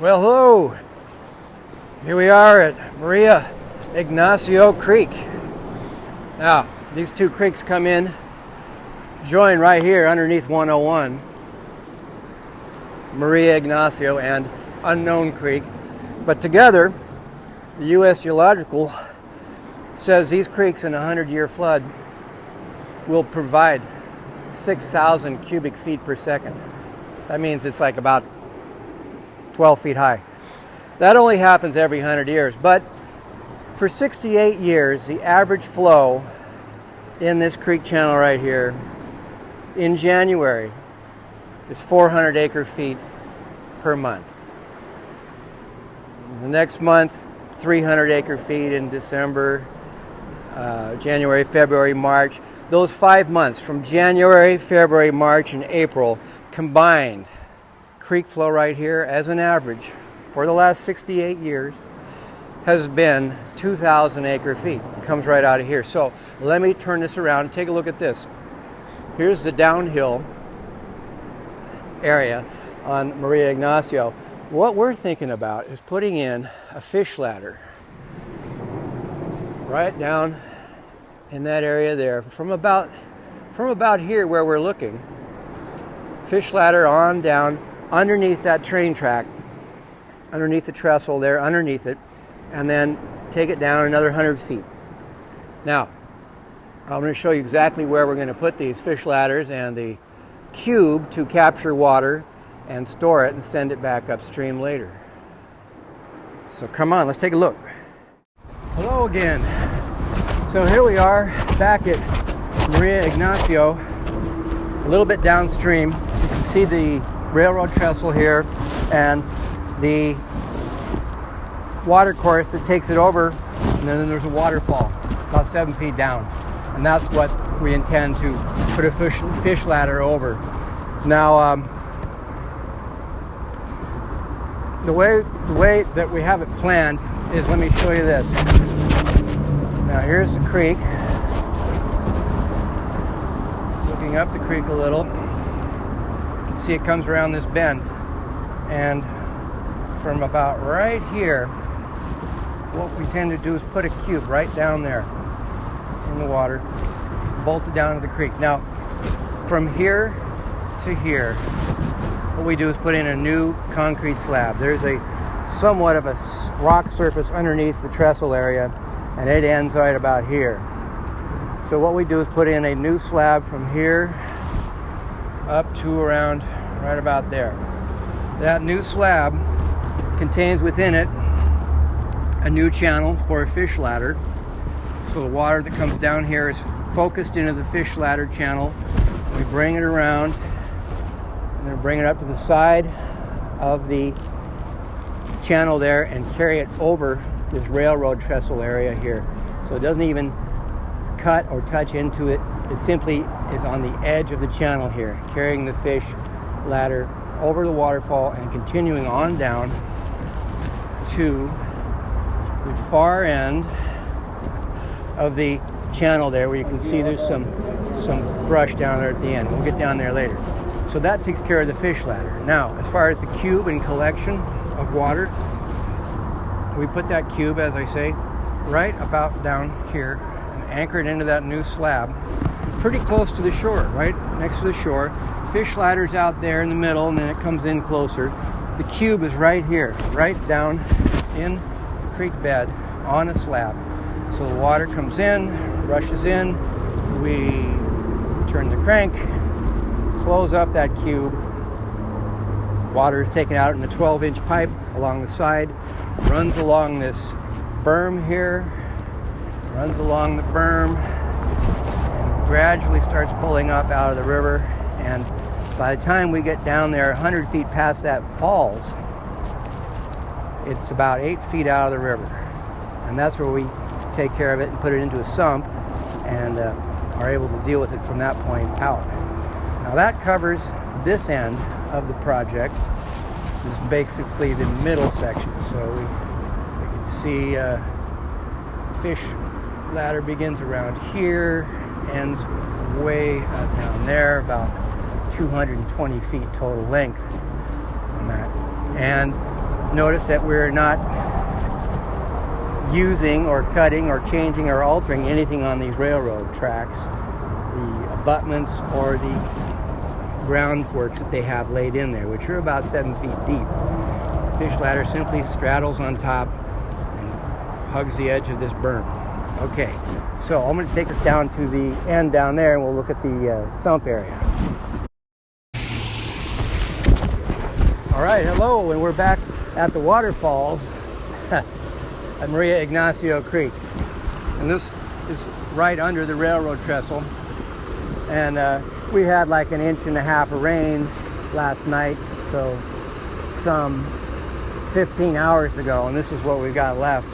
Well, hello. Here we are at Maria Ignacio Creek. Now, these two creeks come in, join right here underneath 101, Maria Ignacio and Unknown Creek. But together, the U.S. Geological says these creeks in a 100-year flood will provide 6,000 cubic feet per second. That means it's like about 12 feet high. That only happens every 100 years, but for 68 years, the average flow in this creek channel right here in January is 400 acre feet per month. The next month, 300 acre feet in December, January, February, March. Those 5 months from January, February, March, and April combined, creek flow right here as an average for the last 68 years has been 2,000 acre feet. It comes right out of here. So let me turn this around and take a look at this. Here's the downhill area on Maria Ignacio. What we're thinking about is putting in a fish ladder right down in that area there from about here where we're looking. Fish ladder on down underneath that train track, underneath the trestle there, underneath it, and then take it down another 100 feet. Now, I'm going to show you exactly where we're going to put these fish ladders and the cube to capture water and store it and send it back upstream later. So come on, let's take a look. Hello again. So here we are back at Maria Ignacio, a little bit downstream. You can see the railroad trestle here and the water course that takes it over, and then there's a waterfall about 7 feet down, and that's what we intend to put a fish ladder over. Now the way that we have it planned is, let me show you this. Now here's the creek, looking up the creek a little. You can see it comes around this bend, and from about right here, what we tend to do is put a cube right down there in the water, bolt it down to the creek. Now, from here to here, what we do is put in a new concrete slab. There's a somewhat of a rock surface underneath the trestle area, and it ends right about here. So what we do is put in a new slab from here up to around right about there. That new slab contains within it a new channel for a fish ladder. So the water that comes down here is focused into the fish ladder channel. We bring it around and then bring it up to the side of the channel there and carry it over this railroad trestle area here. So it doesn't even cut or touch into it. It simply is on the edge of the channel here, carrying the fish ladder over the waterfall and continuing on down to the far end of the channel there, where you can see there's some brush down there at the end. We'll get down there later. So that takes care of the fish ladder. Now, as far as the cube and collection of water, we put that cube, as I say, right about down here and anchor it into that new slab, pretty close to the shore, right next to the shore. Fish ladder's out there in the middle, and then it comes in closer. The cube is right here, right down in the creek bed on a slab. So the water comes in, rushes in, we turn the crank, close up that cube. Water is taken out in a 12-inch pipe along the side, runs along this berm here, runs along the berm, and gradually starts pulling up out of the river. And by the time we get down there 100 feet past that falls, it's about 8 feet out of the river. And that's where we take care of it and put it into a sump and are able to deal with it from that point out. Now that covers this end of the project. This is basically the middle section. So we can see fish ladder begins around here, ends way down there, about 220 feet total length on that. And notice that we're not using or cutting or changing or altering anything on these railroad tracks, the abutments or the groundworks that they have laid in there, which are about 7 feet deep. The fish ladder simply straddles on top and hugs the edge of this berm. Okay, so I'm going to take us down to the end down there and we'll look at the sump area. Alright, hello, and we're back at the waterfalls at Maria Ignacio Creek. And this is right under the railroad trestle. And we had like 1.5 inches of rain last night, so some 15 hours ago, and this is what we've got left.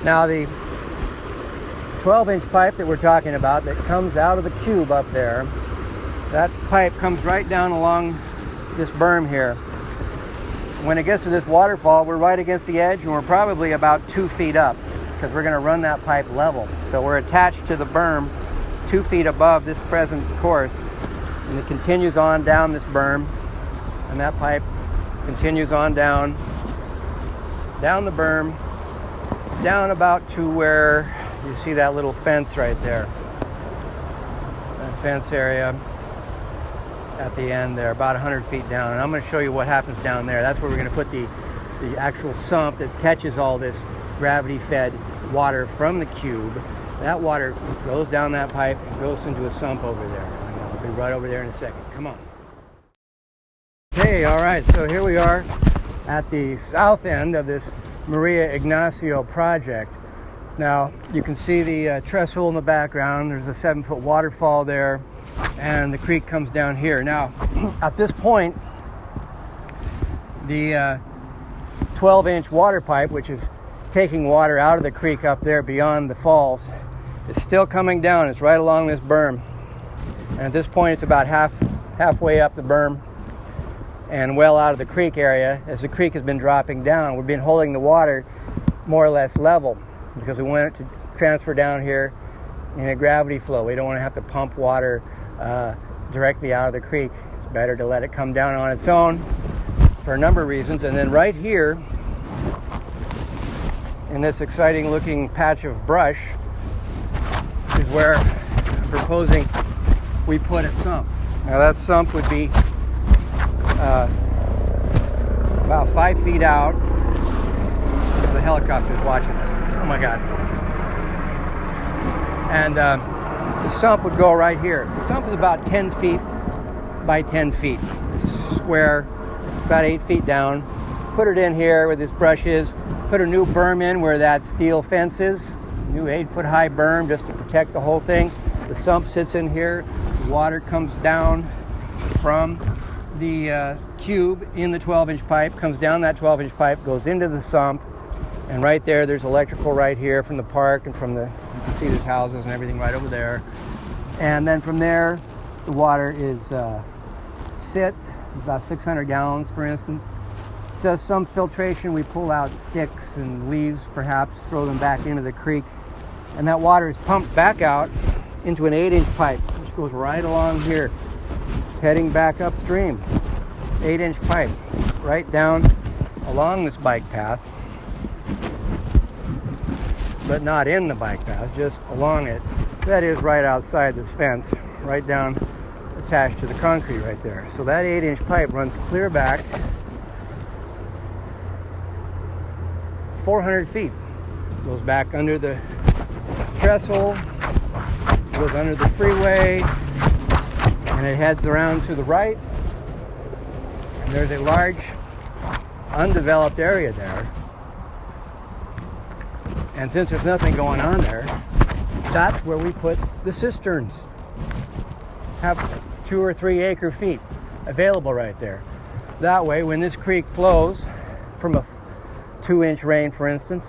Now the 12-inch pipe that we're talking about that comes out of the cube up there, that pipe comes right down along this berm here. When it gets to this waterfall, we're right against the edge and we're probably about 2 feet up because we're going to run that pipe level. So we're attached to the berm 2 feet above this present course, and it continues on down this berm, and that pipe continues on down the berm, down about to where you see that little fence right there. That fence area at the end there, about 100 feet down. And I'm going to show you what happens down there. That's where we're going to put the actual sump that catches all this gravity-fed water from the cube. That water goes down that pipe and goes into a sump over there. And I'll be right over there in a second. Come on. Okay, all right, so here we are at the south end of this Maria Ignacio project. Now, you can see the trestle in the background. There's a 7-foot waterfall there, and the creek comes down here. Now, at this point, the 12-inch water pipe, which is taking water out of the creek up there beyond the falls, is still coming down. It's right along this berm. And at this point, it's about halfway up the berm and well out of the creek area. As the creek has been dropping down, we've been holding the water more or less level because we want it to transfer down here in a gravity flow. We don't want to have to pump water directly out of the creek. It's better to let it come down on its own for a number of reasons. And then right here in this exciting looking patch of brush is where I'm proposing we put a sump. Now that sump would be about 5 feet out. The helicopter is watching this. Oh my God. And the sump would go right here. The sump is about 10 feet by 10 feet. It's square, about 8 feet down. Put it in here where this brush is. Put a new berm in where that steel fence is. New 8-foot high berm just to protect the whole thing. The sump sits in here. The water comes down from the cube in the 12-inch pipe, comes down that 12-inch pipe, goes into the sump, and right there's electrical right here from the park and from the, you can see there's houses and everything right over there. And then from there, the water sits, about 600 gallons for instance. Does some filtration. We pull out sticks and leaves perhaps, throw them back into the creek, and that water is pumped back out into an 8-inch pipe, which goes right along here, heading back upstream. 8-inch pipe right down along this bike path, but not in the bike path, just along it. That is right outside this fence, right down attached to the concrete right there. So that 8-inch pipe runs clear back 400 feet. Goes back under the trestle, goes under the freeway, and it heads around to the right. And there's a large undeveloped area there. And since there's nothing going on there, that's where we put the cisterns. Have 2 or 3 acre feet available right there. That way, when this creek flows from a 2-inch rain, for instance,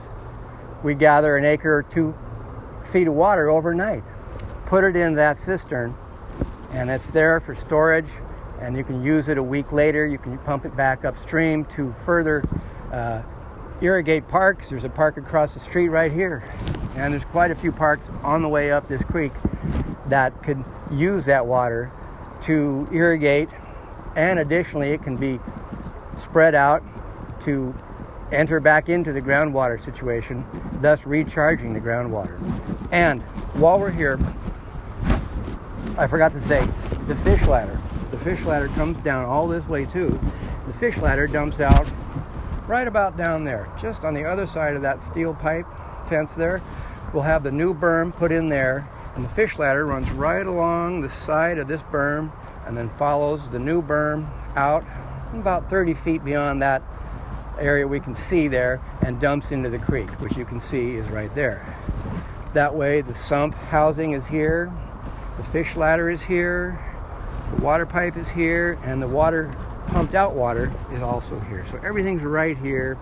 we gather 1 acre or 2 feet of water overnight, put it in that cistern, and it's there for storage, and you can use it a week later. You can pump it back upstream to further irrigate parks. There's a park across the street right here, and there's quite a few parks on the way up this creek that could use that water to irrigate and additionally it can be spread out to enter back into the groundwater situation, thus recharging the groundwater. And while we're here, I forgot to say, the fish ladder. The fish ladder comes down all this way too. The fish ladder dumps out right about down there, just on the other side of that steel pipe fence there. We'll have the new berm put in there, and the fish ladder runs right along the side of this berm and then follows the new berm out about 30 feet beyond that area we can see there and dumps into the creek, which you can see is right there. That way the sump housing is here, the fish ladder is here, the water pipe is here, and the water, pumped out water, is also here. So everything's right here,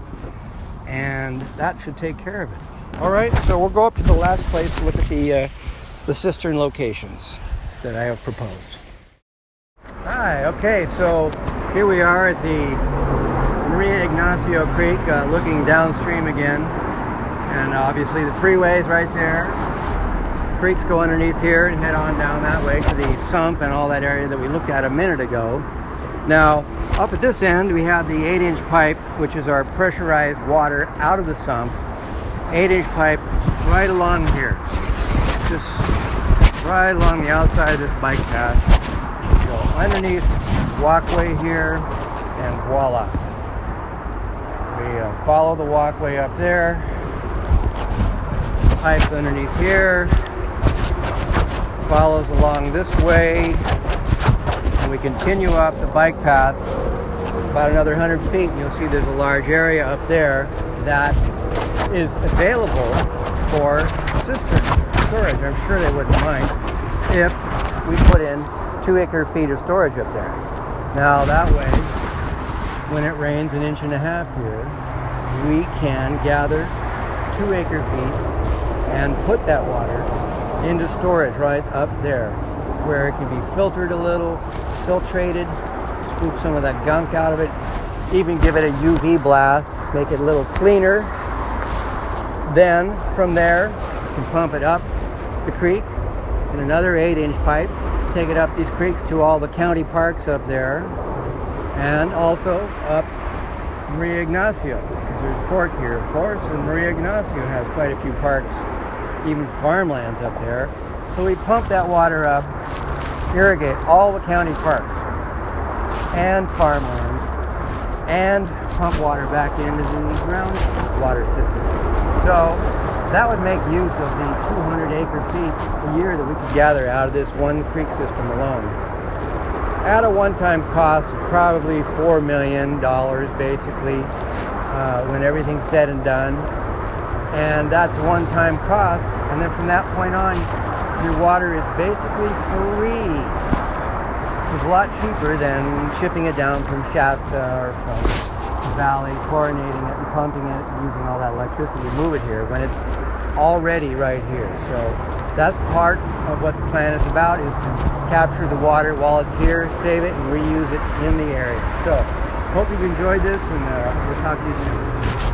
and that should take care of it. All right, so we'll go up to the last place to look at the cistern locations that I have proposed. Hi, okay, so here we are at the Maria Ignacio Creek, looking downstream again, and obviously the freeway's right there. Creeks go underneath here and head on down that way to the sump and all that area that we looked at a minute ago. Now, up at this end, we have the 8-inch pipe, which is our pressurized water out of the sump. 8-inch pipe right along here, just right along the outside of this bike path. Go underneath the walkway here, and voila. We follow the walkway up there, pipe's underneath here, follows along this way, and we continue up the bike path about another 100 feet, and you'll see there's a large area up there that is available for cistern storage. I'm sure they wouldn't mind if we put in 2 acre-feet of storage up there. Now that way, when it rains 1.5 inches here, we can gather 2 acre-feet and put that water into storage right up there, where it can be filtered a little, filtrated, scoop some of that gunk out of it, even give it a UV blast, make it a little cleaner. Then from there, you can pump it up the creek in another 8-inch pipe, take it up these creeks to all the county parks up there, and also up Maria Ignacio, because there's a fork here, of course, and Maria Ignacio has quite a few parks, even farmlands up there. So we pump that water up, irrigate all the county parks and farmlands, and pump water back into the groundwater system. So that would make use of the 200 acre-feet a year that we could gather out of this one creek system alone. At a one-time cost of probably $4 million, basically, when everything's said and done. And that's a one-time cost, and then from that point on, your water is basically free. It's a lot cheaper than shipping it down from Shasta or from the valley, chlorinating it and pumping it, and using all that electricity to move it here when it's already right here. So that's part of what the plan is about, is to capture the water while it's here, save it, and reuse it in the area. So hope you've enjoyed this, and we'll talk to you soon.